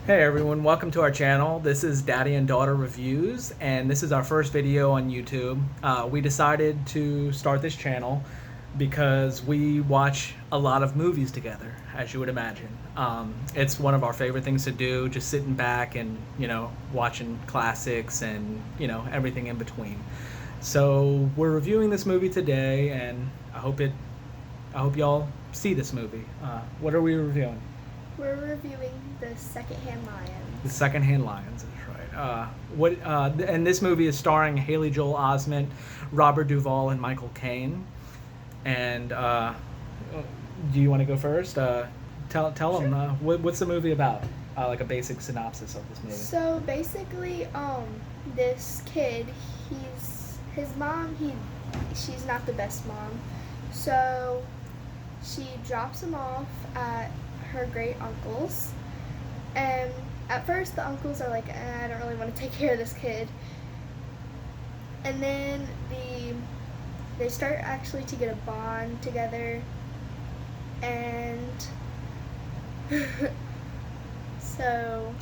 Hey everyone, welcome to our channel. This is Daddy and Daughter Reviews, and this is our first video on YouTube. We decided to start this channel because we watch a lot of movies together, as you would imagine. It's one of our favorite things to do, just sitting back and, watching classics and, everything in between. So we're reviewing this movie today, and I hope y'all see this movie. What are we reviewing? We're reviewing the Secondhand Lions. The Secondhand Lions, that's right. And this movie is starring Haley Joel Osment, Robert Duvall, and Michael Caine. And do you want to go first? Tell Sure. them what's the movie about? Like a basic synopsis of this movie. So basically, this kid, his mom, she's not the best mom. So she drops him off at her great uncle's, and at first the uncles are like, I don't really want to take care of this kid, and then they start actually to get a bond together, and so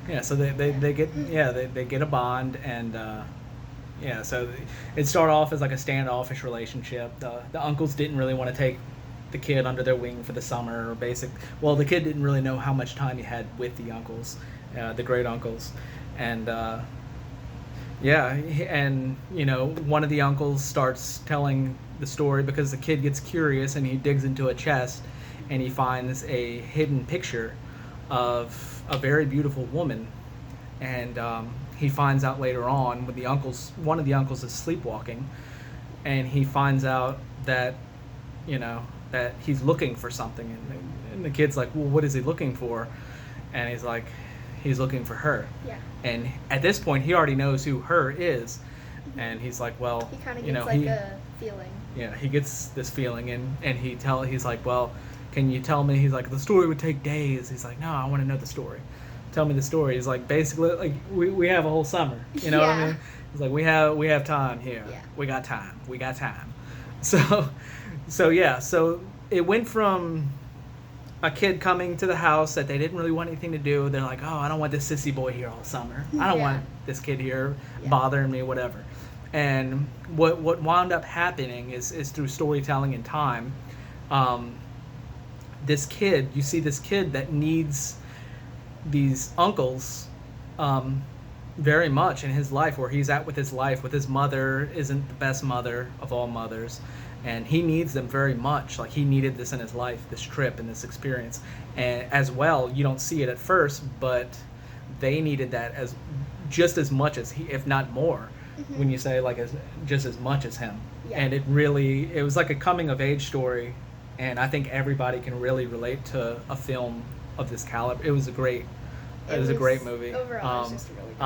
they get a bond, and so it started off as like a standoffish relationship. The uncles didn't really want to take the kid under their wing for the summer, the kid didn't really know how much time he had with the uncles, the great uncles, and one of the uncles starts telling the story because the kid gets curious and he digs into a chest and he finds a hidden picture of a very beautiful woman, and he finds out later on when one of the uncles is sleepwalking, and he finds out that that he's looking for something, and the kid's like, well, what is he looking for? And he's like, he's looking for her. Yeah. And at this point he already knows who her is, and he's like, well, he kind of gets a feeling. Yeah, he gets this feeling, and he's like, well, can you tell me? He's like, the story would take days. He's like, no, I want to know the story. Tell me the story. He's like, basically, like, we have a whole summer, what I mean? He's like, we have time here. Yeah. We got time. So it went from a kid coming to the house that they didn't really want anything to do. They're like, oh, I don't want this sissy boy here all summer. I don't want this kid here bothering me, whatever. And what wound up happening is through storytelling and time, you see this kid that needs these uncles very much in his life, where he's at with his life. With his mother isn't the best mother of all mothers, and he needs them very much. Like, he needed this in his life, this trip and this experience. And as well, you don't see it at first, but they needed that just as much as he, if not more. Mm-hmm. When you say just as much as him. Yeah. And it was like a coming of age story, and I think everybody can really relate to a film of this caliber. It was a great movie. Overall, it was just a really good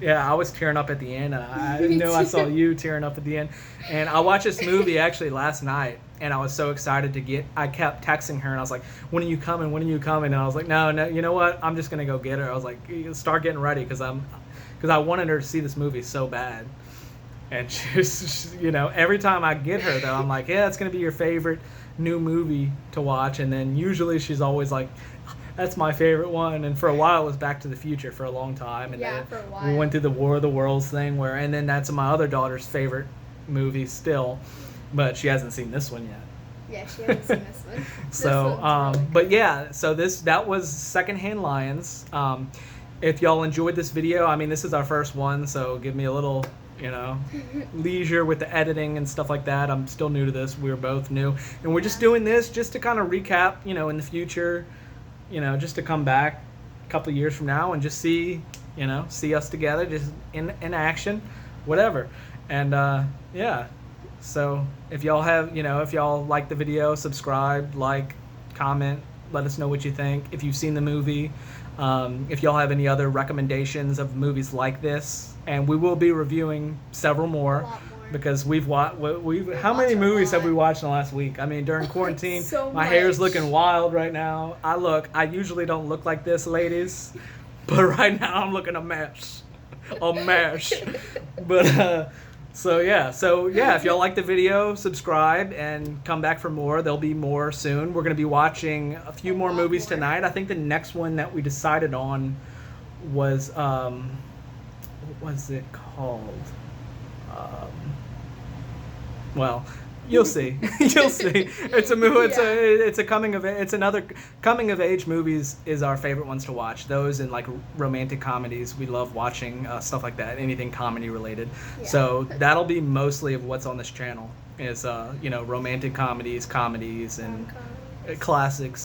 movie. I was tearing up at the end, and I know I saw you tearing up at the end. And I watched this movie actually last night, and I was so excited I kept texting her, and I was like, when are you coming? And I was like, no, you know what? I'm just going to go get her. I was like, start getting ready, because I wanted her to see this movie so bad. And just, every time I get her, though, I'm like, yeah, it's going to be your favorite new movie to watch. And then usually she's always like, that's my favorite one. And for a while it was Back to the Future for a long time, and then for a while. we went through the War of the Worlds thing, and then that's my other daughter's favorite movie still, but she hasn't seen this one yet. Yeah, she hasn't seen this one. So that was Secondhand Lions. If y'all enjoyed this video, I mean, this is our first one, so give me a little leisure with the editing and stuff like that. I'm still new to this. We're both new, and we're just doing this just to kind of recap, in the future, just to come back a couple of years from now and just see us together, just in action, whatever. And so if y'all like the video, subscribe, comment, let us know what you think. If you've seen the movie, if y'all have any other recommendations of movies like this, and we will be reviewing several more. Because how many movies have we watched in the last week? I mean, during quarantine, so my hair's looking wild right now. I usually don't look like this, ladies, but right now I'm looking a mess. But So yeah, if y'all like the video, subscribe and come back for more. There'll be more soon. We're gonna be watching a few more movies tonight. I think the next one that we decided on was what was it called? Well, you'll see. You'll see. It's a movie. It's a coming of age. It's another coming of age movies is our favorite ones to watch. Those and like romantic comedies. We love watching stuff like that. Anything comedy related. Yeah. So that'll be mostly of what's on this channel is romantic comedies, and classics.